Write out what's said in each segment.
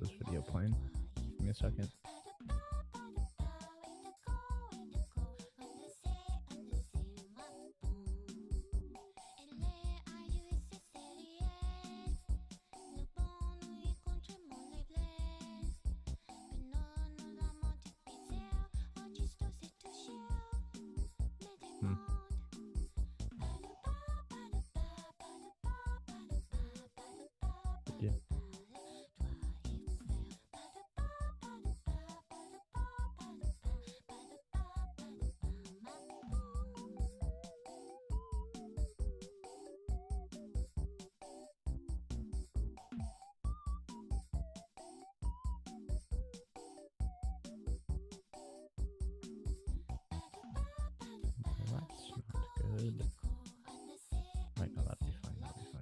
this video playing. Give me a second. Yeah. Well, that's not good. Right, no, that'd be fine. That'd be fine.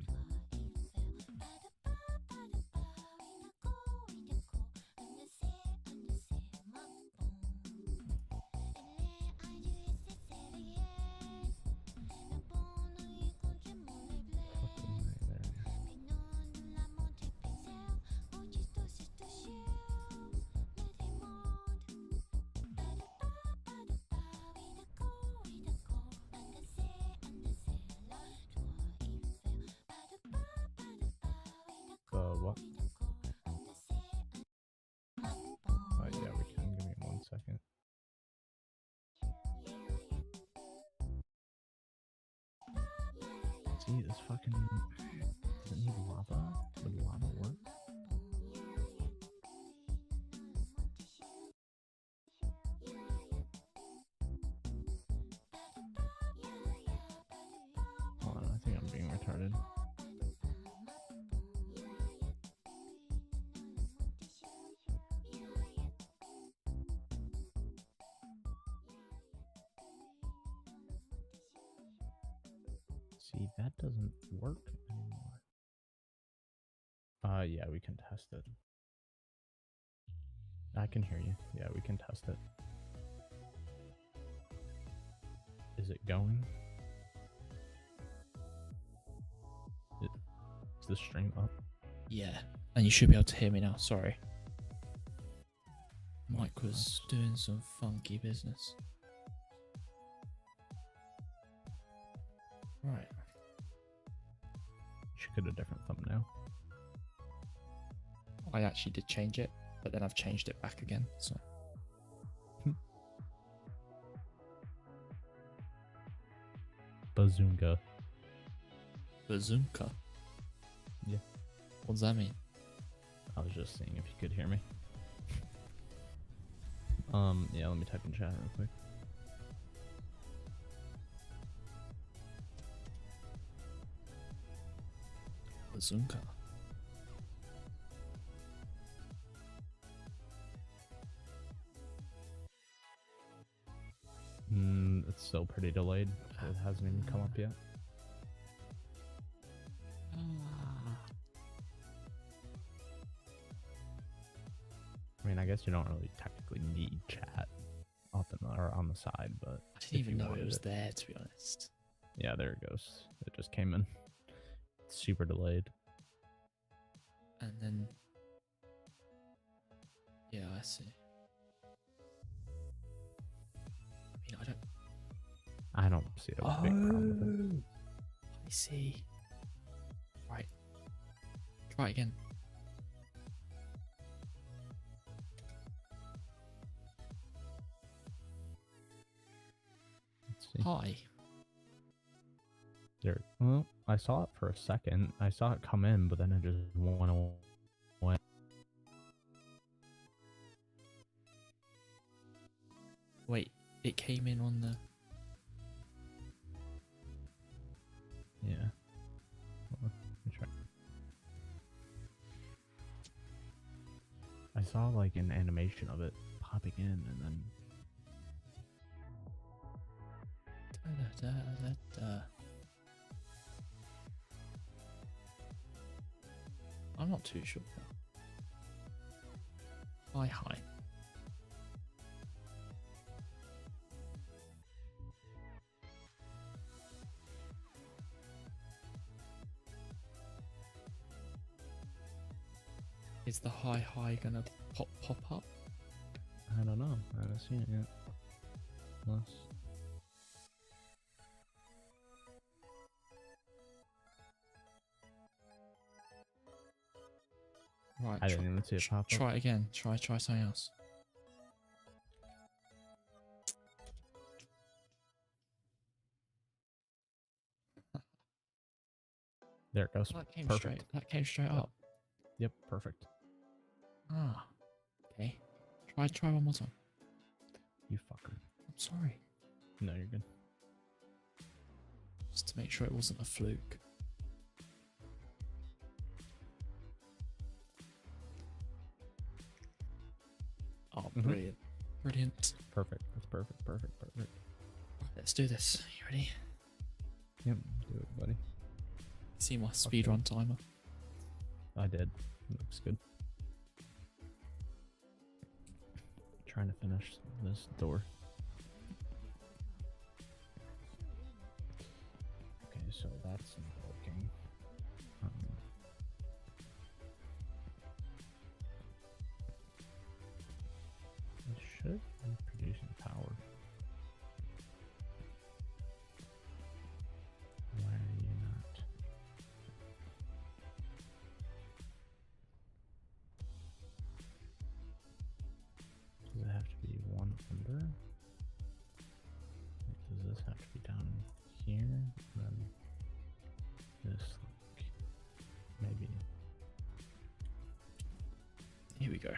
What? Oh yeah, we can. Give me 1 second. See, this fucking doesn't need lava. Would lava work? Hold on, I think I'm being retarded. See, that doesn't work anymore. Yeah, we can test it. I can hear you. Yeah, we can test it. Is it going? Is the stream up? Yeah, and you should be able to hear me now. Sorry. Mike was doing some funky business. Right. Should get a different thumbnail. I actually did change it, but then I've changed it back again, so. Bazooka. Bazooka? Yeah. What does that mean? I was just seeing if you could hear me. Yeah, let me type in chat real quick. Bazooka. It's still pretty delayed. It hasn't even come up yet. I mean, I guess you don't really technically need chat up in the, or on the side, but I didn't even know it was there, to be honest. Yeah, there it goes. It just came in. It's super delayed. And then, yeah, I see. I mean, I don't see a big problem with it. I see. Right. Try it again. Let's see. Hi. There. Well, I saw it for a second. I saw it come in, but then it just went away. Wait, it came in on the... Yeah. Hold on, let me try. I saw like an animation of it popping in and then... I'm not too sure. Hi. Is the high gonna pop up? I don't know. I haven't seen it yet. Unless... Right. I didn't even see it pop up. Try it again. Try something else. There it goes. That came Perfect. straight. That came straight up. Yep, perfect. Ah. Okay. Try one more time. You fucker. I'm sorry. No, you're good. Just to make sure it wasn't a fluke. Oh, brilliant. Brilliant. Perfect. That's perfect. Perfect. Perfect. Right, let's do this. You ready? Yep. Do it, buddy. See my speedrun timer. I did. Looks good. Trying to finish this door. Okay, so that's not working. It should be producing power. Why are you not? Does it have to be one under? Does this have to be down here? And then this, like, maybe. Here we go.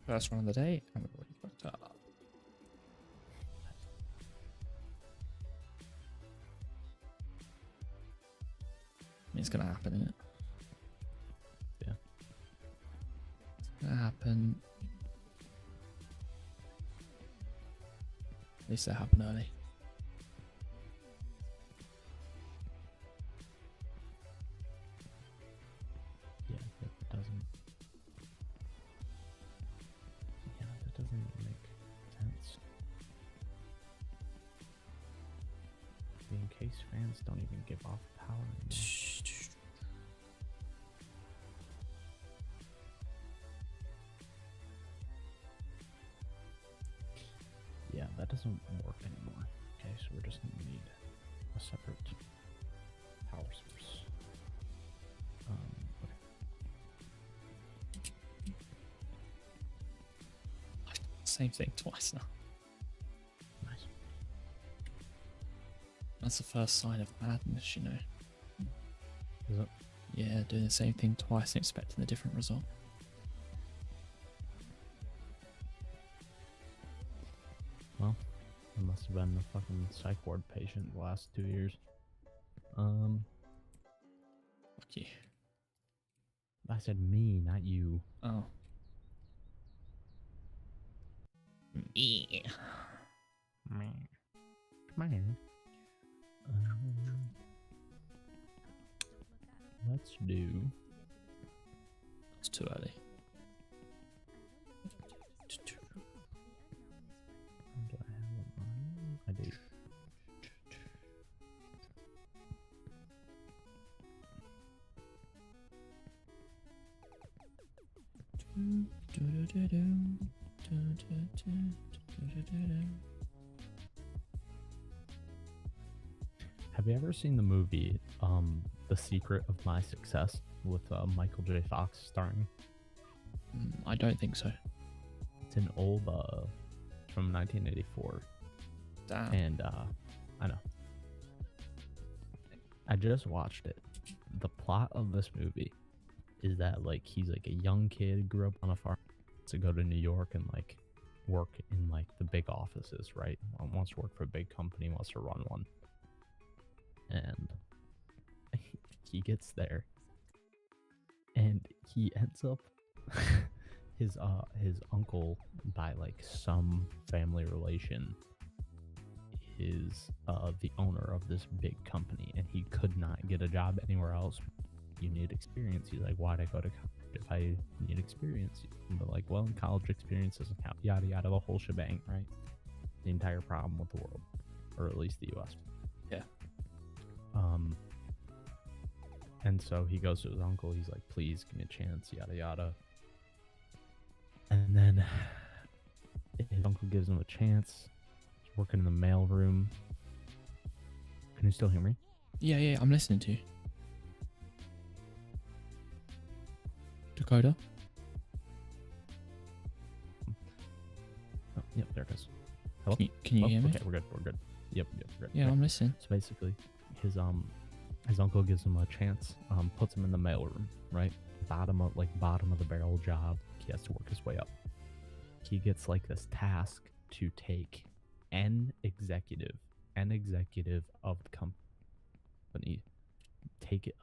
First one of the day, and we've already fucked up. I mean, it's gonna happen, isn't it? Yeah. It's gonna happen. At least it happened early. Yeah, that doesn't. Yeah, that doesn't make sense. The encased fans don't even give off power anymore. Yeah, that doesn't work anymore. Okay, so we're just gonna need a separate power source. Okay. Same thing twice now. Nice. That's the first sign of madness, you know. Is it? Yeah, doing the same thing twice and expecting a different result. Well, I must have been a fucking psych ward patient the last 2 years. Fuck you. I said me, not you. Oh. Me. Man. Let's do. It's too early. Do I have one on? I do. Have you ever seen the movie The Secret of My Success with Michael J. Fox starring? I don't think so. It's an old from 1984. Damn. And I know. I just watched it. The plot of this movie is that like he's like a young kid, grew up on a farm, to go to New York and like work in like the big offices, right? Wants to work for a big company, wants to run one. And he gets there and he ends up his uncle, by like some family relation, is the owner of this big company, and he could not get a job anywhere else. You need experience. He's like, why'd I go to college if I need experience? But like, well, college experience doesn't count. Yada yada, the whole shebang, right? The entire problem with the world, or at least the US. Yeah. And so he goes to his uncle. He's like, please give me a chance, yada yada. And then his uncle gives him a chance. He's working in the mail room. Can you still hear me? Yeah, I'm listening to you. Dakota? Oh, yep, there it goes. Hello? Can you hear me? Okay, we're good. Yep, we're good. Yeah, I'm listening. So basically, his uncle gives him a chance, puts him in the mailroom, right? Bottom of the barrel job. He has to work his way up. He gets like this task to take an executive of the company, take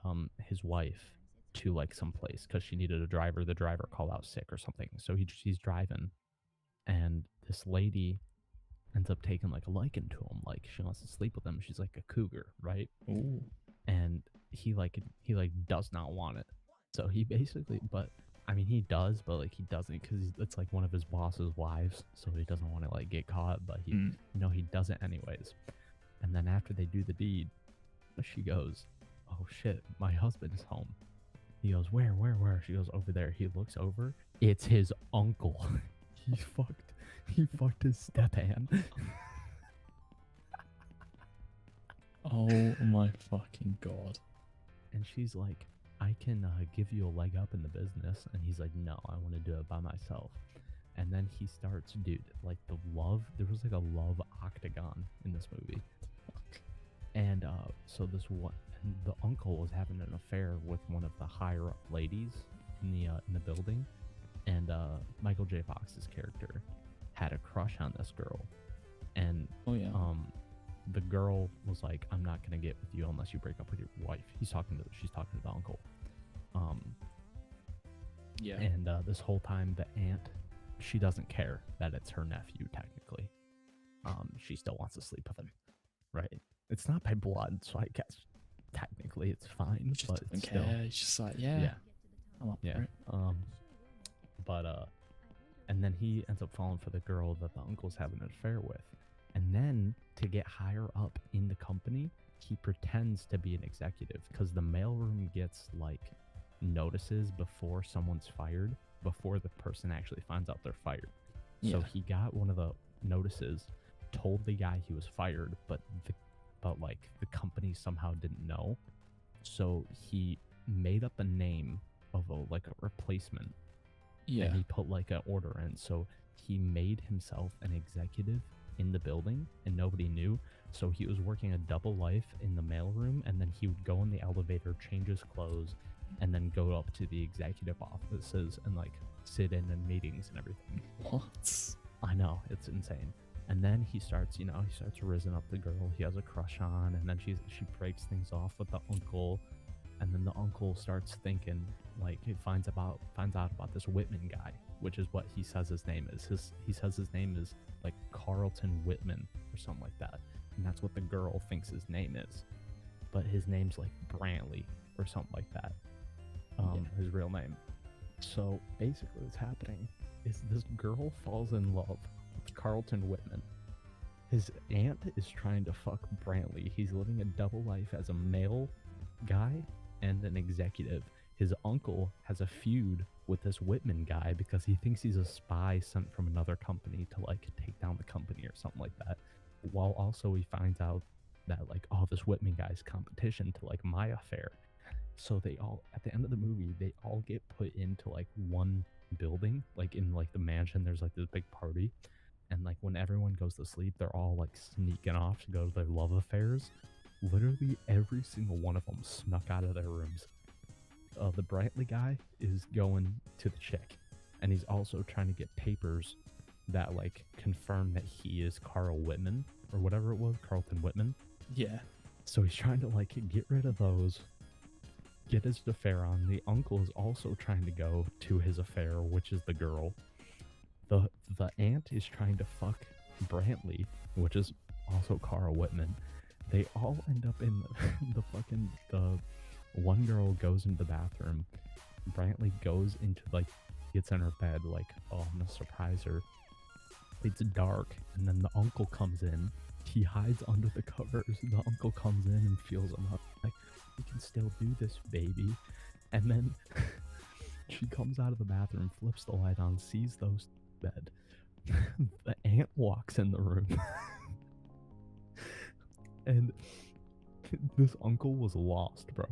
his wife to like some place because she needed a driver. The driver called out sick or something. So he's driving, and this lady ends up taking like a liking to him. Like she wants to sleep with him. She's like a cougar, right? Ooh. And he does not want it. So he basically, but I mean he does, but like he doesn't because it's like one of his boss's wives. So he doesn't want to like get caught, but he he does it anyways. And then after they do the deed, she goes, "Oh shit, my husband is home." He goes, "Where? She goes, "Over there." He looks over. It's his uncle. He fucked his step-aunt. Oh my fucking god. And she's like, "I can give you a leg up in the business." And he's like, "No, I want to do it by myself." And then he starts, dude, like there was like a love octagon in this movie. And so the uncle was having an affair with one of the higher up ladies in the building, and Michael J. Fox's character had a crush on this girl, and the girl was like, "I'm not gonna get with you unless you break up with your wife." She's talking to the uncle, and this whole time the aunt, she doesn't care that it's her nephew technically. She still wants to sleep with him, right? It's not by blood, so I guess technically it's fine, but it's still, it's just like, yeah. I'm up for it. And then he ends up falling for the girl that the uncle's having an affair with. And then to get higher up in the company, he pretends to be an executive because the mailroom gets like notices before someone's fired, before the person actually finds out they're fired. Yeah. So he got one of the notices, told the guy he was fired, but like the company somehow didn't know. So he made up a name of a replacement. Yeah. And he put like an order in. So he made himself an executive in the building and nobody knew. So he was working a double life in the mailroom, and then he would go in the elevator, change his clothes, and then go up to the executive offices and like sit in meetings and everything. What? I know, it's insane. And then he starts risen up the girl he has a crush on, and then she breaks things off with the uncle, and then the uncle starts thinking, like, he finds out about this Whitman guy, which is what he says his name is. He says his name is like Carlton Whitman or something like that, and that's what the girl thinks his name is, but his name's like Brantley or something like that. His real name. So basically what's happening is this girl falls in love with Carlton Whitman. His aunt is trying to fuck Brantley. He's living a double life as a male guy and an executive. His uncle has a feud with this Whitman guy because he thinks he's a spy sent from another company to like take down the company or something like that. While also he finds out that like, oh, this Whitman guy's competition to like my affair. So they all, at the end of the movie, they all get put into like one building, like in like the mansion. There's like this big party, and like when everyone goes to sleep, they're all like sneaking off to go to their love affairs. Literally every single one of them snuck out of their rooms. The Brantley guy is going to the chick, and he's also trying to get papers that like confirm that he is Carl Whitman or whatever it was, Carlton Whitman. Yeah. So he's trying to like get rid of those, get his affair on. The uncle is also trying to go to his affair, which is the girl. The aunt is trying to fuck Brantley, which is also Carl Whitman. They all end up in the one girl goes into the bathroom. Brantley goes into like, gets in her bed like, oh, I'm gonna surprise her. It's dark, and then the uncle comes in. He hides under the covers. The uncle comes in and feels him up. Like, we can still do this, baby. And then she comes out of the bathroom, flips the light on, sees those bed. The aunt walks in the room. And this uncle was lost, bro.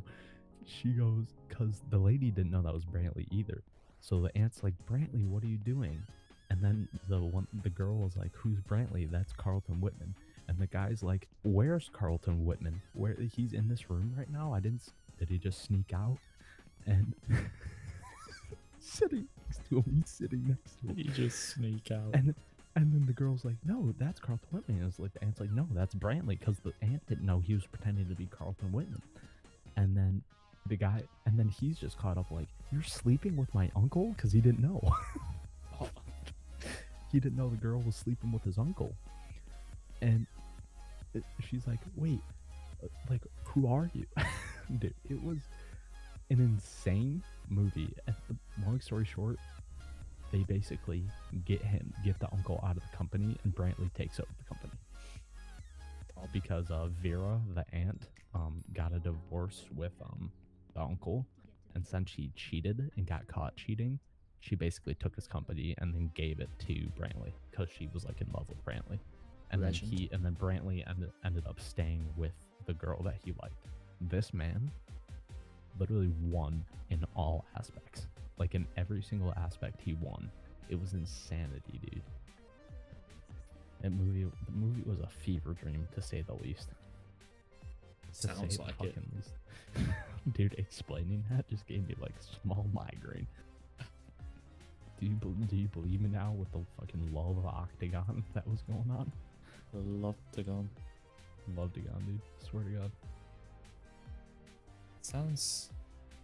She goes, because the lady didn't know that was Brantley either. So the aunt's like, Brantley, what are you doing? And then the girl was like, who's Brantley? That's Carlton Whitman. And the guy's like, where's Carlton Whitman? Where he's in this room right now? Did he just sneak out? And sitting next to him, he's sitting next to him. You just sneak out. And then the girl's like, no, that's Carlton Whitman. And it's like the aunt's like, no, that's Brantley, because the aunt didn't know he was pretending to be Carlton Whitman. And then he's just caught up like, you're sleeping with my uncle? Because he didn't know. He didn't know the girl was sleeping with his uncle. And she's like, wait, like, who are you? Dude, it was an insane movie. Long story short, they basically get the uncle out of the company, and Brantley takes over the company. All because Vera, the aunt, got a divorce with the uncle, and since she cheated and got caught cheating, she basically took his company and then gave it to Brantley because she was like in love with Brantley. And then Brantley ended up staying with the girl that he liked. This man literally won in all aspects. Like in every single aspect he won. It was insanity, dude. The movie was a fever dream, to say the least. Sounds like it. Least. Dude, explaining that just gave me like a small migraine. Do you believe me now with the fucking love of Octagon that was going on? Love to go. Love to go, dude. Swear to God. Sounds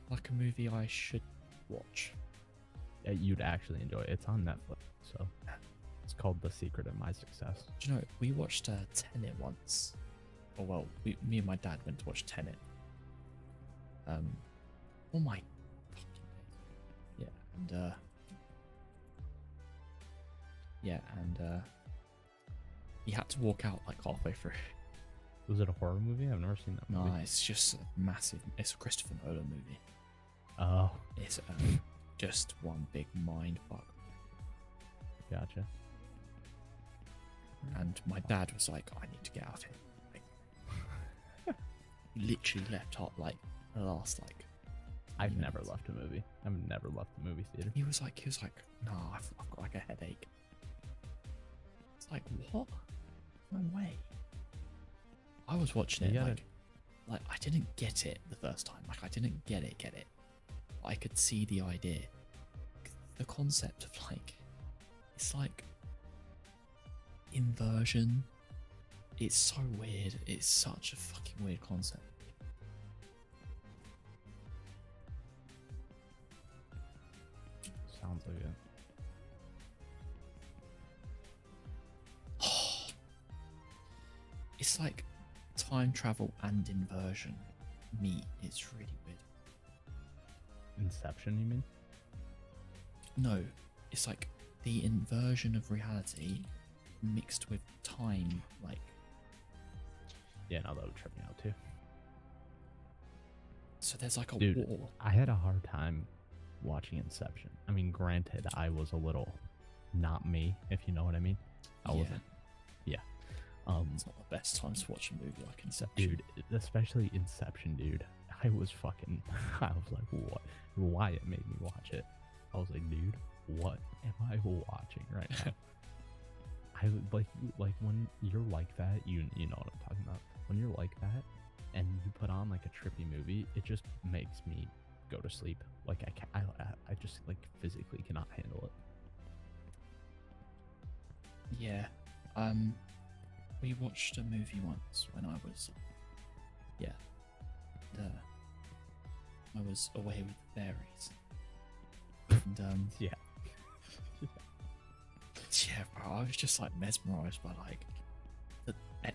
like a movie I should watch. Yeah, you'd actually enjoy it. It's on Netflix, so it's called The Secret of My Success. Do you know, we watched Tenet once. Oh well, me and my dad went to watch Tenet. Oh my fucking days. Yeah, and he had to walk out like halfway through. Was it a horror movie? I've never seen that movie. No, it's just a massive. It's a Christopher Nolan movie. Oh, It's just one big mind fuck. gotcha. And my dad was like, I need to get out of here. Like, literally left up like the last like. I've minutes. never left a movie. I've never left the movie theater. He was like, no, I've got like a headache. It's like, what? No way. I was watching it Yeah. like I didn't get it the first time. Like I didn't get it. I could see the idea. The concept of like, it's like inversion. It's so weird. It's such a fucking weird concept. Sounds like it. It's like time travel and inversion meet. It's really weird. Inception, you mean? No, it's like the inversion of reality mixed with time. Like, Yeah, no, that would trip me out too. so there's like a Dude, war. I had a hard time watching Inception. I mean, granted, I was a little not me, if you know what I mean. I Yeah. wasn't. Yeah. It's not the best time to watch a movie like Inception. Dude, especially Inception, dude. I was fucking. I was like, what? Wyatt made me watch it. I was like, dude, what am I watching right now? I like when you're like that. You know what I'm talking about. When you're like that, and you put on like a trippy movie, it just makes me go to sleep. Like I just like physically cannot handle it. Yeah. We watched a movie once when I was, I was away with the fairies. And Yeah. yeah, bro, I was just like mesmerized by like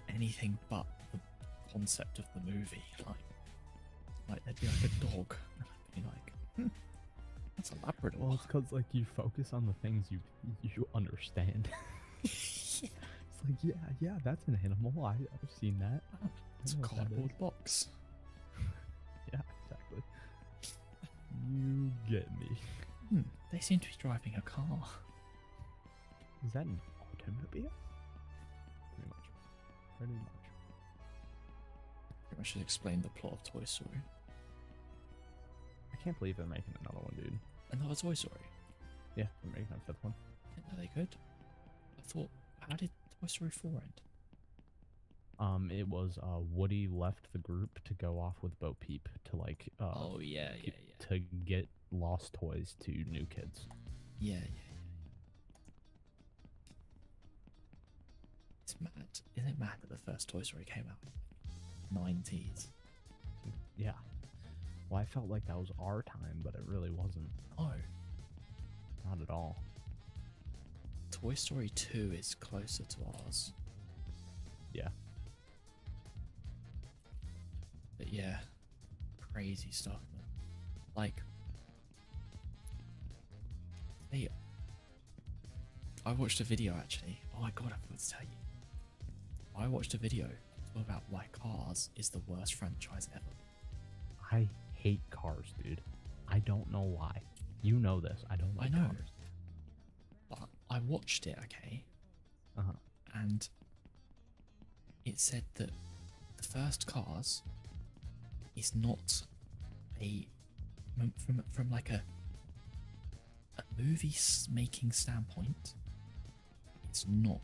anything but the concept of the movie. Like there'd be like a dog, and I'd be like, that's a Labrador. Well, it's because like you focus on the things you understand. It's like, yeah, that's an animal. I've seen that. It's a know what that cardboard is. box. Yeah, exactly. You get me. They seem to be driving a car. Is that an automobile? Pretty much. Pretty much. Pretty much should explain the plot of Toy Story. I can't believe they're making another one, dude. Another Toy Story. Yeah, they're making a fifth one. I didn't know they could. I thought, how did Toy Story 4 end? It was Woody left the group to go off with Bo Peep to like Oh yeah. to get lost toys to new kids. Yeah. It's mad. Isn't it mad that the first Toy Story came out in the 90s? Yeah. Well, I felt like that was our time, but it really wasn't. Oh, Not at all. Toy Story 2 is closer to ours. Yeah. But yeah, crazy stuff, man. Like, I watched a video actually. Oh my god, I forgot to tell you. I watched a video about why Cars is the worst franchise ever. I hate Cars, dude. I don't know why. You know this. I don't like I know. Cars. But I watched it, okay? Uh-huh. And it said that the first Cars is not from like a movie making standpoint, it's not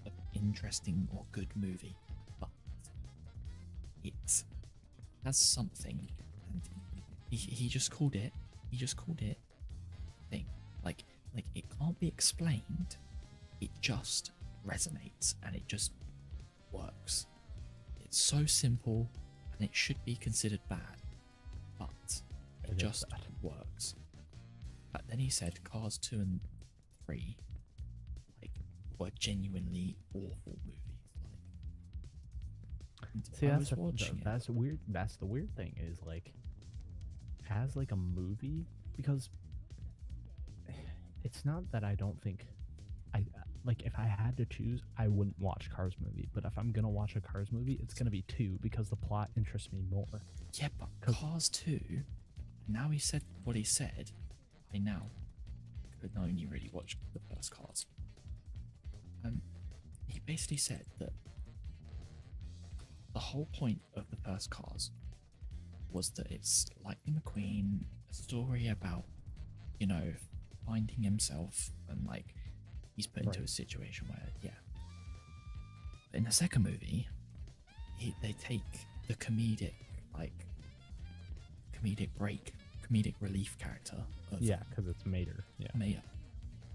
an interesting or good movie, but it has something, and he just called it thing. Like it can't be explained, it just resonates and it just works. It's so simple and it should be considered bad, but it just works. But then he said Cars 2 and 3 like were genuinely awful movies. Like, See, I that's was watching it. that's weird. That's the weird thing is like, as like a movie, because it's not that I don't think I like if I had to choose, I wouldn't watch Cars movie. But if I'm gonna watch a Cars movie, it's gonna be 2 because the plot interests me more. Yeah, but Cars 2. Now he said what he said. I now could only really watch the first Cars. He basically said that the whole point of the first Cars was that it's Lightning McQueen, a story about, you know, finding himself and like he's put into a situation where, yeah. But in the second movie, they take the comedic relief character of because it's Mater. Yeah. Mater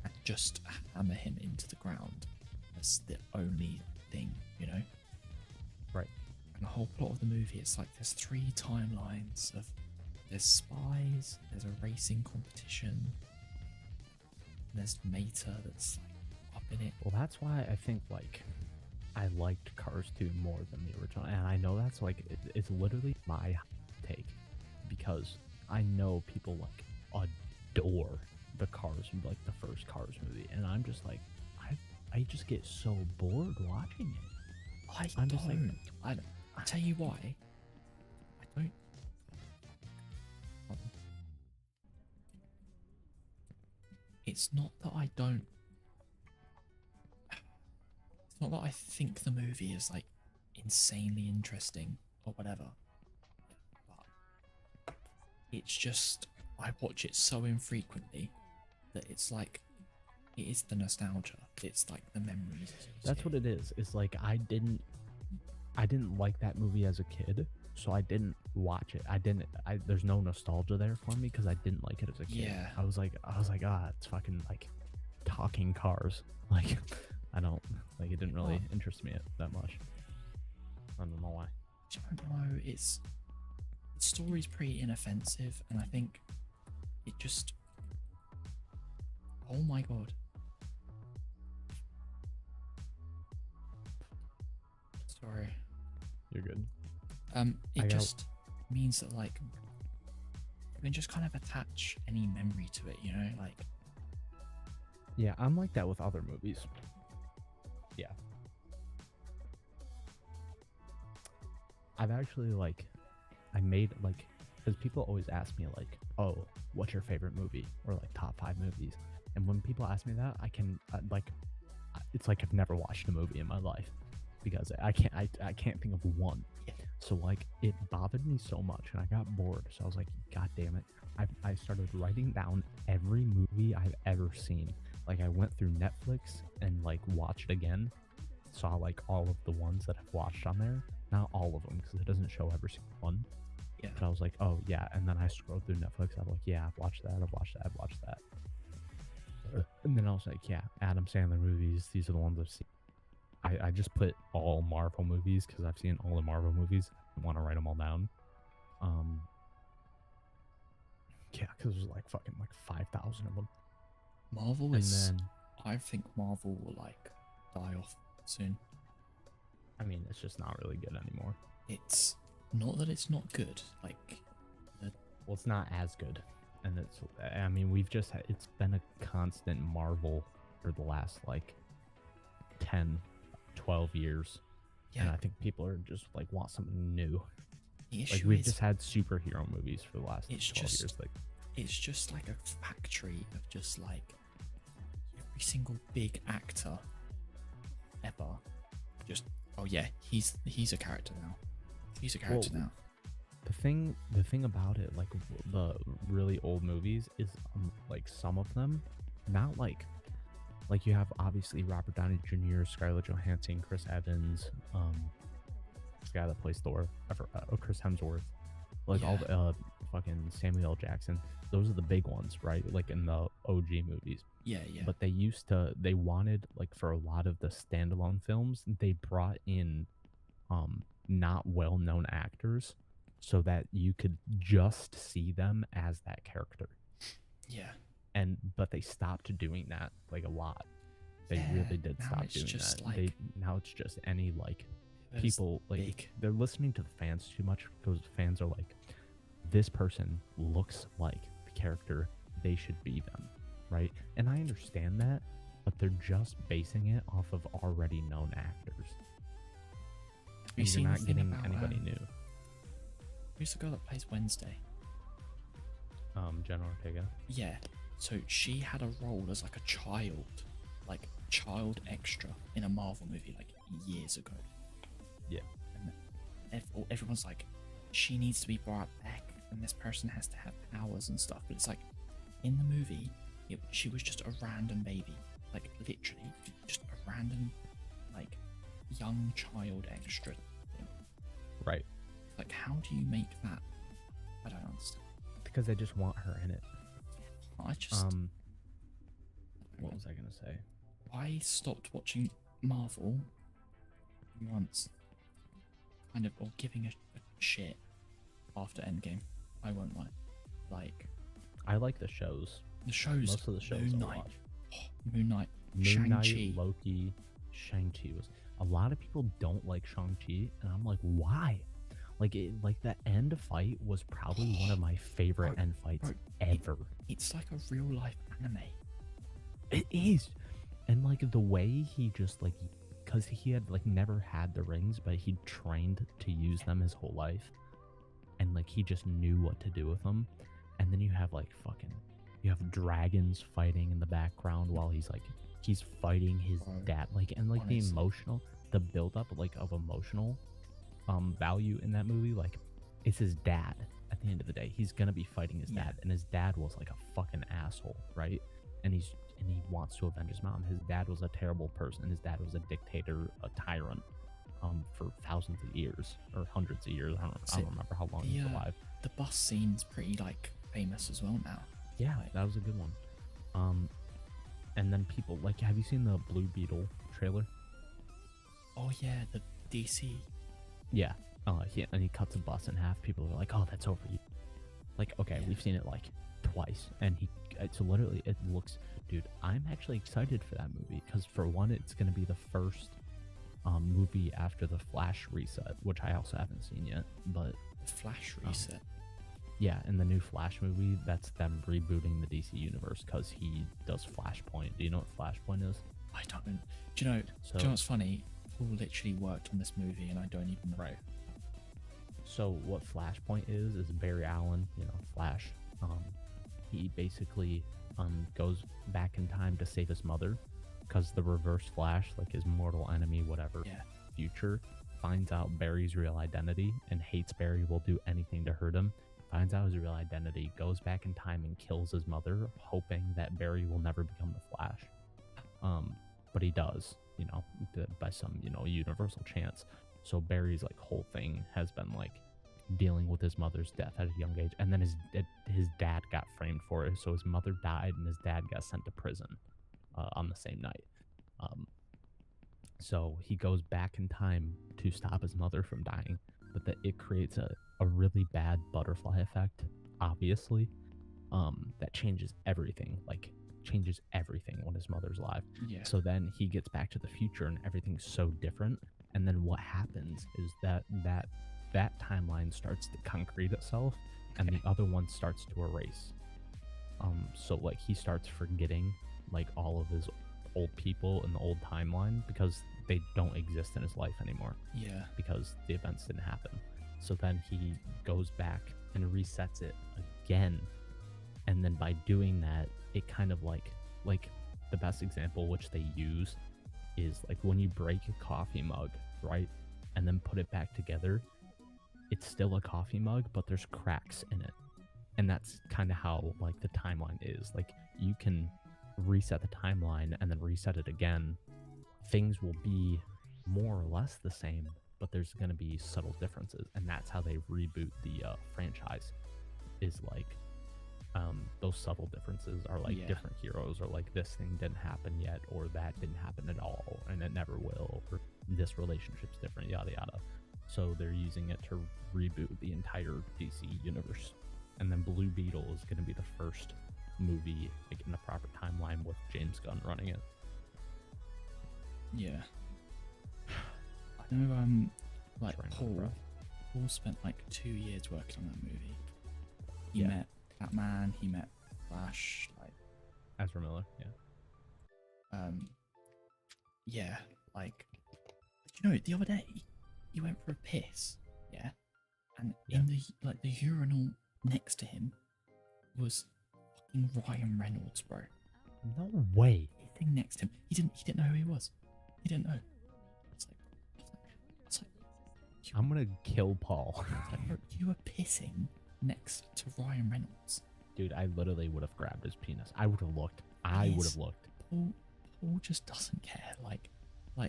and just hammer him into the ground as the only thing, you know? Right. And the whole plot of the movie, it's like there's 3 timelines of there's spies, there's a racing competition, there's Mater that's like up in it. Well, that's why I think like I liked Cars 2 more than the original, and I know that's like it's literally my take because I know people like adore the Cars, like the first Cars movie, and I'm just like I just get so bored watching it. I'm just like I tell you why. I don't. It's not that I don't. It's not that I think the movie is like insanely interesting or whatever. But it's just I watch it so infrequently that it's like it is the nostalgia. It's like the memories. That's what it is. It's like I didn't like that movie as a kid, so I didn't watch it. There's no nostalgia there for me because I didn't like it as a kid. Yeah. I was like, it's fucking like talking cars. Like, I don't like it. Didn't really interest me that much. I don't know why. I don't know. The story's pretty inoffensive, and I think it just. Oh my god. Sorry. You're good. It just means that like you can just kind of attach any memory to it, you know, like. Yeah, I'm like that with other movies. Yeah. I've actually like, I made like, because people always ask me like, oh, what's your favorite movie or like top 5 movies? And when people ask me that, I can like, it's like I've never watched a movie in my life because I can't think of one. So like it bothered me so much and I got bored. So I was like, God damn it. I started writing down every movie I've ever seen. Like I went through Netflix and like watched again, saw like all of the ones that I've watched on there. Not all of them because it doesn't show every single one. Yeah. But I was like, oh yeah. And then I scrolled through Netflix. I was like, yeah, I've watched that. I've watched that. I've watched that. And then I was like, yeah, Adam Sandler movies. These are the ones I've seen. I just put all Marvel movies because I've seen all the Marvel movies. I want to write them all down. Yeah, because there's like fucking like 5,000 of them. Marvel And is. then, I think Marvel will like die off soon. I mean, it's just not really good anymore. It's not that it's not good. Like, Well, it's not as good. And it's, I mean, it's been a constant Marvel for the last like 10, 12 years. yeah. And I think people are just like want something new. The Like issue we've is, just had superhero movies for the last 12 just- years. Like, it's just like a factory of just like every single big actor ever. Just oh yeah, he's a character now. He's a character now. the thing about it, like the really old movies, is like some of them, not like you have obviously Robert Downey Jr., Scarlett Johansson, Chris Evans, this guy that plays Thor, Chris Hemsworth, like all the fucking Samuel L. Jackson. Those are the big ones, right? Like in the OG movies. Yeah. But they wanted, like, for a lot of the standalone films, they brought in not well-known actors so that you could just see them as that character. Yeah. But they stopped doing that like a lot. They really did now stop it's doing just that. like- Now it's just any like It's people like big. they're listening to the fans too much because fans are like, this person looks like the character, they should be them, right? And I understand that, but they're just basing it off of already known actors. Have you seen you're the not thing getting about, anybody new. Who's the girl that plays Wednesday? Jenna Ortega. Yeah. So she had a role as like a child extra in a Marvel movie like years ago. Yeah. And everyone's like, she needs to be brought back, and this person has to have powers and stuff. But it's like, in the movie, she was just a random baby, like literally just a random, like, young child extra thing. Right. Like, how do you make that? I don't understand. Because they just want her in it. I just What was I gonna say? I stopped watching Marvel once, kind of, or giving a shit after Endgame. I won't lie. Like, I like the shows. the shows. Most of the shows Moon I Knight. watch. Moon Knight. Moon Shang-Chi. Knight, Loki, Shang-Chi was. A lot of people don't like Shang-Chi, and I'm like, why? Like the end fight was probably one of my favorite end fights ever. It's like a real life anime. It is. And like the way he just like, because he had like never had the rings, but he trained to use them his whole life, and like he just knew what to do with them. And then you have like you have dragons fighting in the background while he's fighting his dad, like, and like Honestly. the build up like of emotional value in that movie, like it's his dad. At the end of the day, he's gonna be fighting his dad, and his dad was like a fucking asshole, right? And he wants to avenge his mom. His dad was a terrible person. His dad was a dictator, a tyrant, for thousands of years or hundreds of years. I don't remember how long he was alive. The bus scene's pretty like famous as well now. Yeah, Like, that was a good one. And then people like, have you seen the Blue Beetle trailer? oh yeah, the DC. Yeah. And he cuts a bus in half. People are like, "Oh, that's over you." Like, okay, we've seen it like twice, and it's literally, it looks, dude. I'm actually excited for that movie because for one, it's gonna be the first movie after the Flash reset, which I also haven't seen yet. But The Flash reset. yeah, in the new Flash movie, that's them rebooting the DC universe because he does Flashpoint. Do you know what Flashpoint is? I don't. Do you know? So, Do you know what's funny? Paul literally worked on this movie, and I don't even know. right. So what Flashpoint is Barry Allen, you know, Flash. He basically goes back in time to save his mother, because the Reverse Flash, like his mortal enemy, whatever, Yeah. future, finds out Barry's real identity and hates Barry, will do anything to hurt him. Finds out his real identity, goes back in time and kills his mother, hoping that Barry will never become the Flash. But he does, you know, by some, you know, universal chance. So Barry's like whole thing has been like dealing with his mother's death at a young age, and then his dad got framed for it. So his mother died, and his dad got sent to prison on the same night. So he goes back in time to stop his mother from dying, but it creates a really bad butterfly effect, obviously, that changes everything. Like changes everything when his mother's alive. Yeah. So then he gets back to the future, and everything's so different. And then what happens is that timeline starts to concrete itself, and the other one starts to erase. So like he starts forgetting like all of his old people in the old timeline, because they don't exist in his life anymore. Yeah. Because the events didn't happen. So then he goes back and resets it again. And then by doing that, it kind of like the best example which they use is like when you break a coffee mug, right? And then put it back together, it's still a coffee mug, but there's cracks in it. And that's kind of how like the timeline is. Like you can reset the timeline and then reset it again. Things will be more or less the same, but there's going to be subtle differences. And that's how they reboot the franchise, is like those subtle differences are like different heroes, or like this thing didn't happen yet, or that didn't happen at all, and it never will, or this relationship's different, yada yada. So they're using it to reboot the entire DC universe. And then Blue Beetle is going to be the first movie like in the proper timeline with James Gunn running it. Yeah. I know like Paul spent like 2 years working on that movie. He met Batman, he met Flash, like Ezra Miller, yeah, like, you know, the other day he went for a piss, and in the like the urinal next to him was fucking Ryan Reynolds, bro. No way. Thing next to him, he didn't know who he was. He didn't know. It's like I'm gonna kill Paul. like, bro, you were pissing next to Ryan Reynolds. Dude, I literally would have grabbed his penis. I would have looked. I would have looked. Paul just doesn't care. Like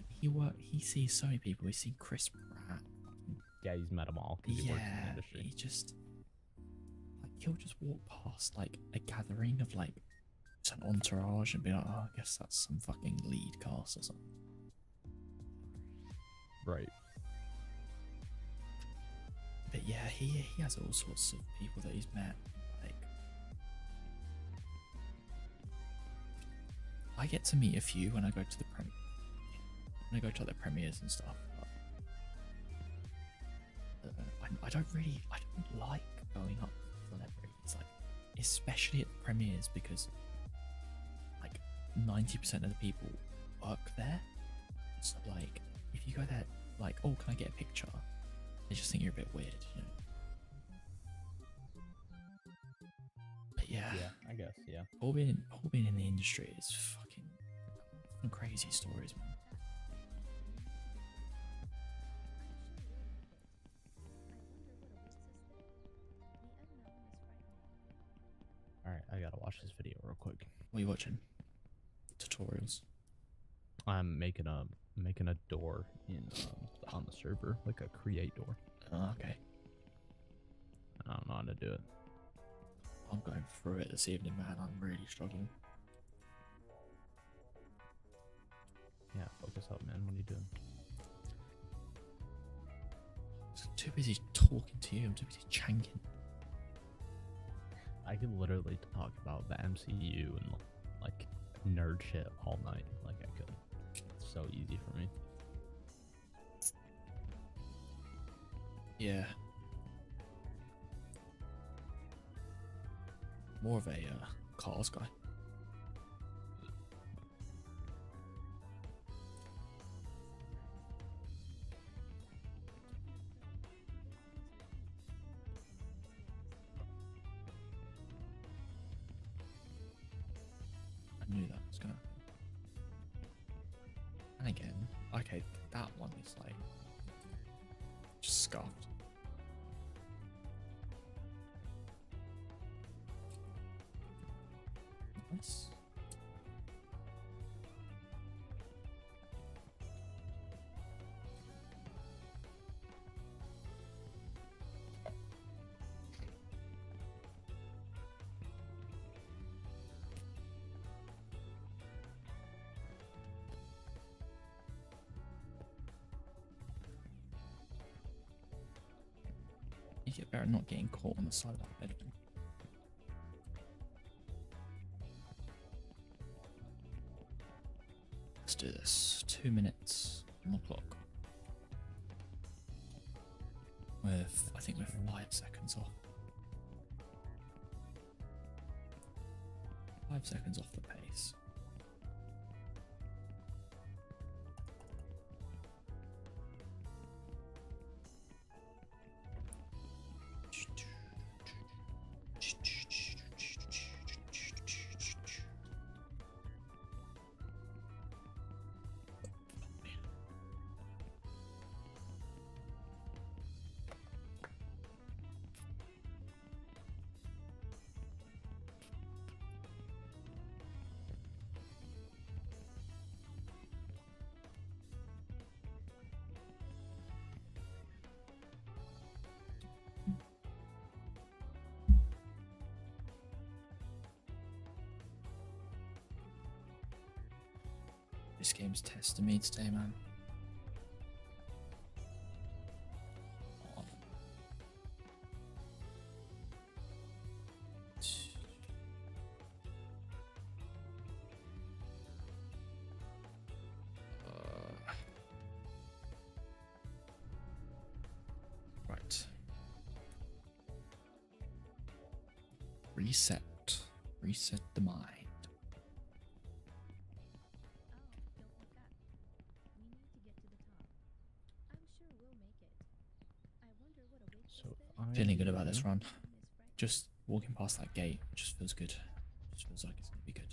he sees so many people. He's seen Chris Pratt. Yeah, he's met them all. He works in the industry. He just like he'll just walk past like a gathering of like an entourage and be like, oh, I guess that's some fucking lead cast or something. Right. But yeah, he has all sorts of people that he's met. Like, I get to meet a few when I go to the the premieres and stuff. But, I don't like going up to celebrities, like especially at the premieres, because like 90% of the people work there. So like, if you go there, like, oh, can I get a picture? They just think you're a bit weird, you know. But yeah, I guess, all being in the industry is fucking crazy stories, man. Alright, I gotta watch this video real quick. What are you watching? Tutorials. I'm making a door in on the server, like a create door. Oh, okay. I don't know how to do it. I'm going through it this evening, man. I'm really struggling. Yeah, focus up, man. What are you doing? I'm too busy talking to you. I'm too busy chanking. I could literally talk about the MCU and like nerd shit all night. Like I could. It's so easy for me. Yeah. More of a cars guy. that one is like just scuffed. Nice. You get better at not getting caught on the side of that bedroom. Let's do this. 2 minutes on the clock. With, I think we're 5 seconds off. 5 seconds off the pace. This game's testing me today, man. On. Right. Reset. Reset the mind. Feeling good about this run. Just walking past that gate just feels good. Just feels like it's gonna be good.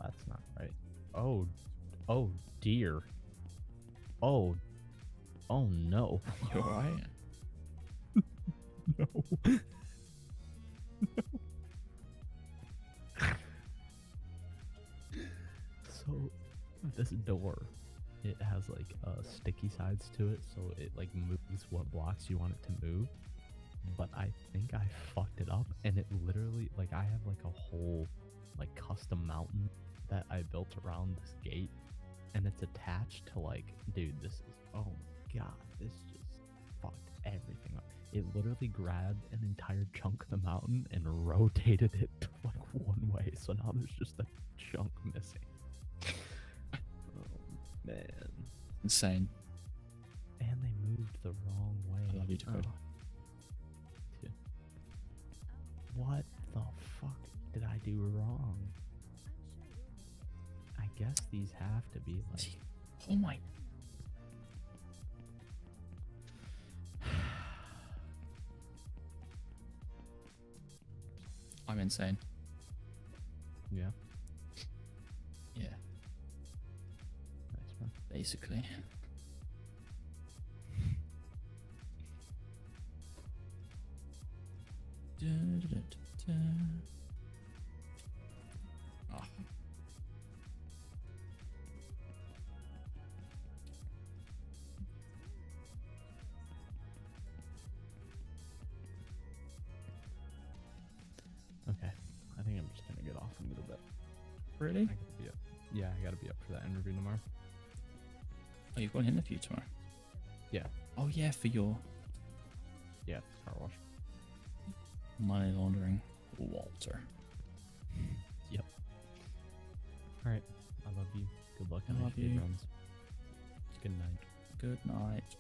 That's not right. Oh dear. Oh no. You alright? No. So this door, it has like sticky sides to it, so it like moves what blocks you want it to move. But I think I fucked it up, and it literally, like, I have like a whole like custom mountain that I built around this gate, and it's attached to like, dude, this is, oh my god, this just fucked everything up. It literally grabbed an entire chunk of the mountain and rotated it like one way, so now there's just a chunk missing. Oh man, Insane. and they moved the wrong way. I love you, Dakota. Oh. What the fuck did I do wrong? I guess these have to be like... Oh my. I'm insane. Yeah. Yeah, Nice, man. basically. Oh. Okay. I think I'm just gonna get off a little bit. Really? I gotta be up. Yeah, I gotta be up for that interview tomorrow. Oh, you've got an interview tomorrow? Yeah. Oh yeah, for your Yeah, car wash. money laundering, Walter. Yep. Alright. I love you. Good luck I on your love you. speedruns. Good night. Good night.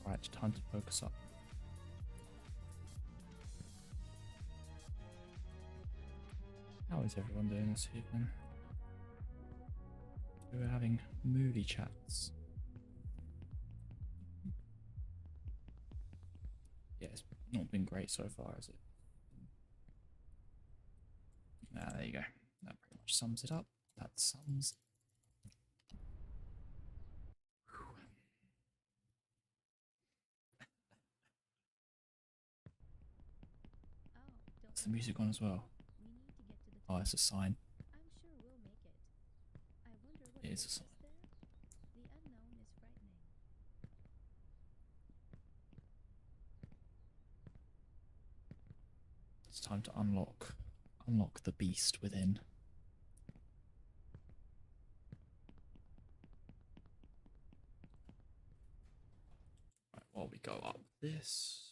Right, time to focus up. How is everyone doing this evening? We're having movie chats. Yeah, it's not been great so far, has it? Ah, there you go. That pretty much sums it up. That sums. Is the music on as well? Oh, it's a sign. It is a sign. It's time to unlock the beast within. Right, while we go up this.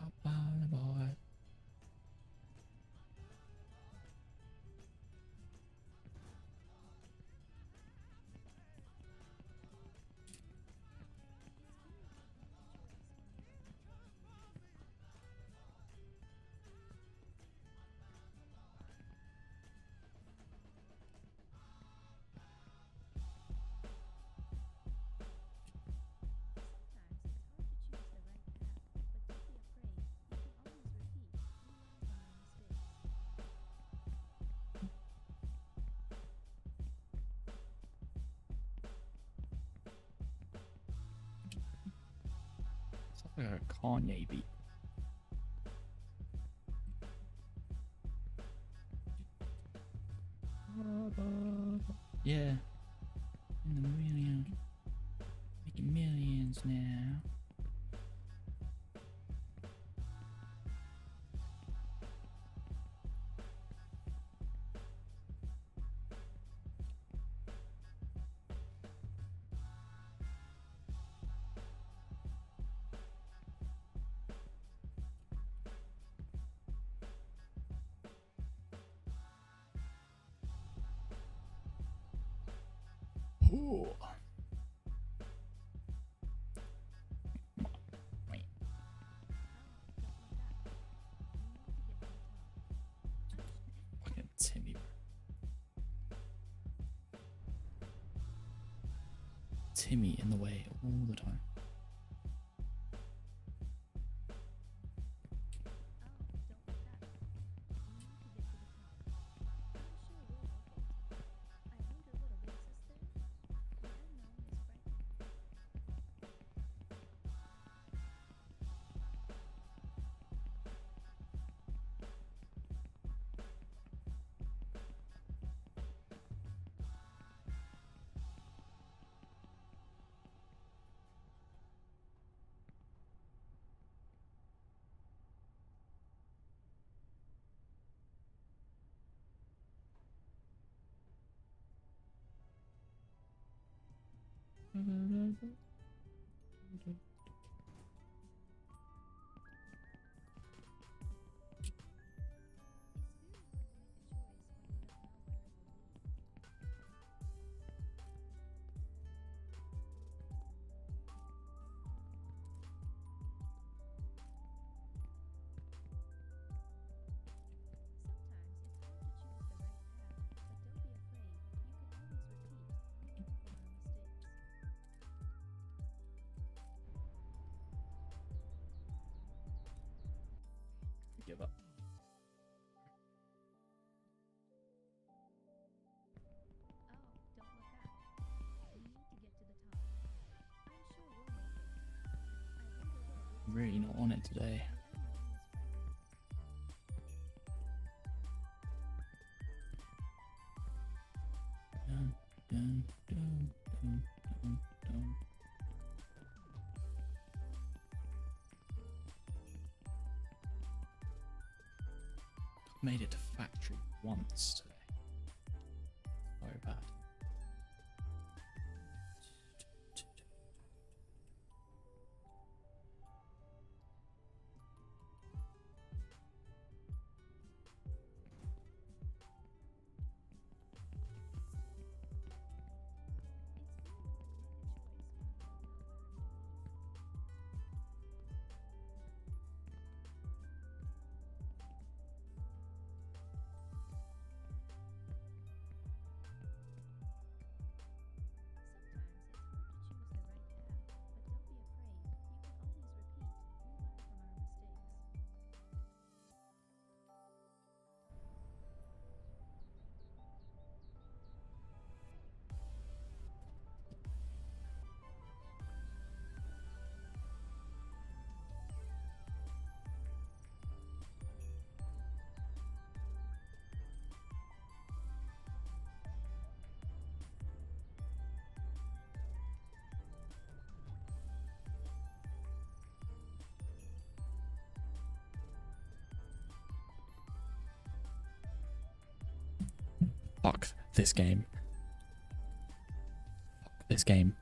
Up on the boy. It's like a Kanye beat. Yeah. In the million. Making millions now. Ooh. Wait. Fucking Timmy. Timmy in the way all the time. Give up. I'm really not on it today. Dun, dun, dun, dun, dun, dun. I've made it to factory once today. Very bad. this game. Fuck this game.